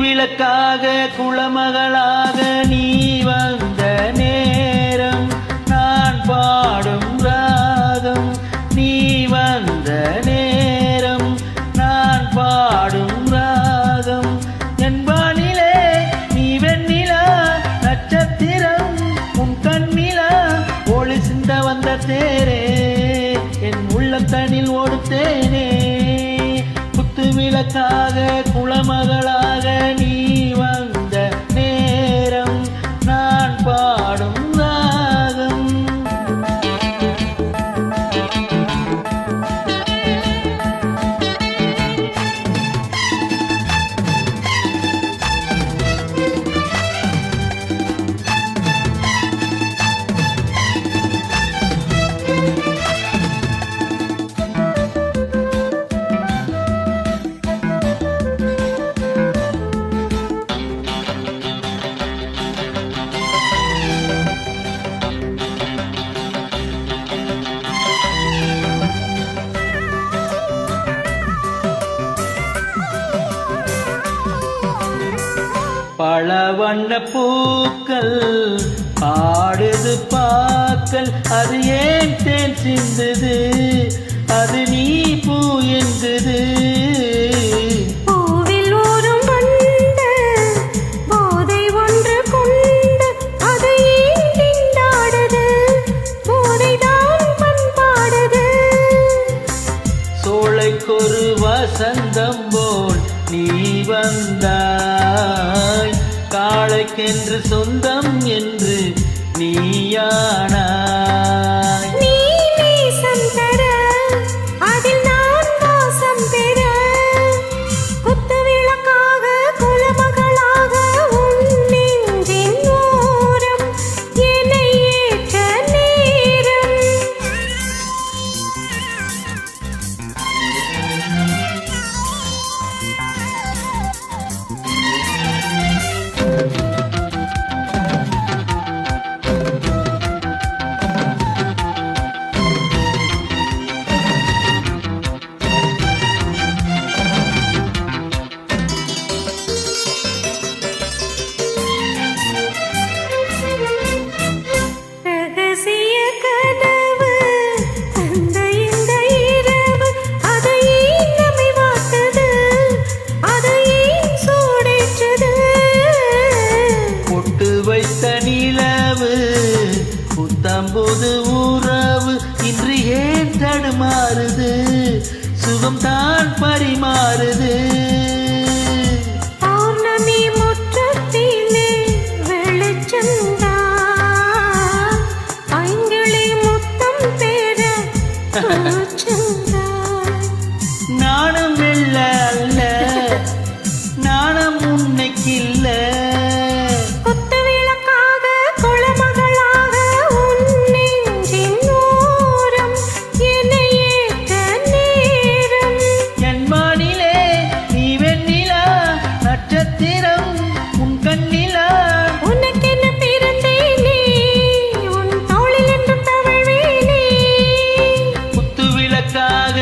விளக்காக குளமகளாக நீ வந்த நேரம் நான் பாடும் ராகம். நீ வந்த நேரம் நான் பாடும் ராகம். என்பானிலே நீ வெண்ணிலா நட்சத்திரம் உன் கண்ணிலா ஒளி சிந்த வந்த தேரே என் உள்ளத்தனில் ஓடுத்தேனே. குத்து விளக்காக குளமகளாக நீ வந்த நேரம் நான் பாடும் ராகம். பல வண்ண பூக்கள் பாடுது பாக்கள். அது ஏன் தேன் சிந்துது அது நீ பூ எங்குது. பூவில் ஓரும் வண்டு போதை ஒன்று கொண்டு அது ஏன் திண்டாடுது போதைதான் பண்பாடுது. சோலைக்கொரு வசந்தம் போல் நீ வந்தாய். காளைக்கென்று சொந்தம் என்று நீயானாய். நீ நேசம் தர அதில் நான் வாசம் பெற. குத்து விளக்காக குலமகளாக உன் நெஞ்சின் ஓரம் என்னை ஏற்ற நேரம். ரகசிய கனவு அந்த இந்த இரவு அது ஏன் நம்மை வாட்டது அது ஏன் சூடேற்றது. பொட்டு வைத்த நிலவு புத்தம்புது உறவு இன்று ஏன் தடுமாறுது சுகம் தான் பரிமாறுது. பௌர்ணமி முற்றத்திலே வெளிச்சந்தான் ஐங்கிளி முத்தம் பெற கூச்சந்தான். நாணம் வெல்ல அல்ல நாணம் உன்னைக்கில்ல. குத்து விளக்காக குளமகளாக உன் நெஞ்சின் ஓரம் என்னை ஏற்ற நேரம். என்பானிலே நீ வெண்ணிலா நட்சத்திரம் உன் கண்ணிலா. உனக்கென பிறந்தேனே உன் தோளில் என்றும் தவழ்வேனே. குத்து விளக்காக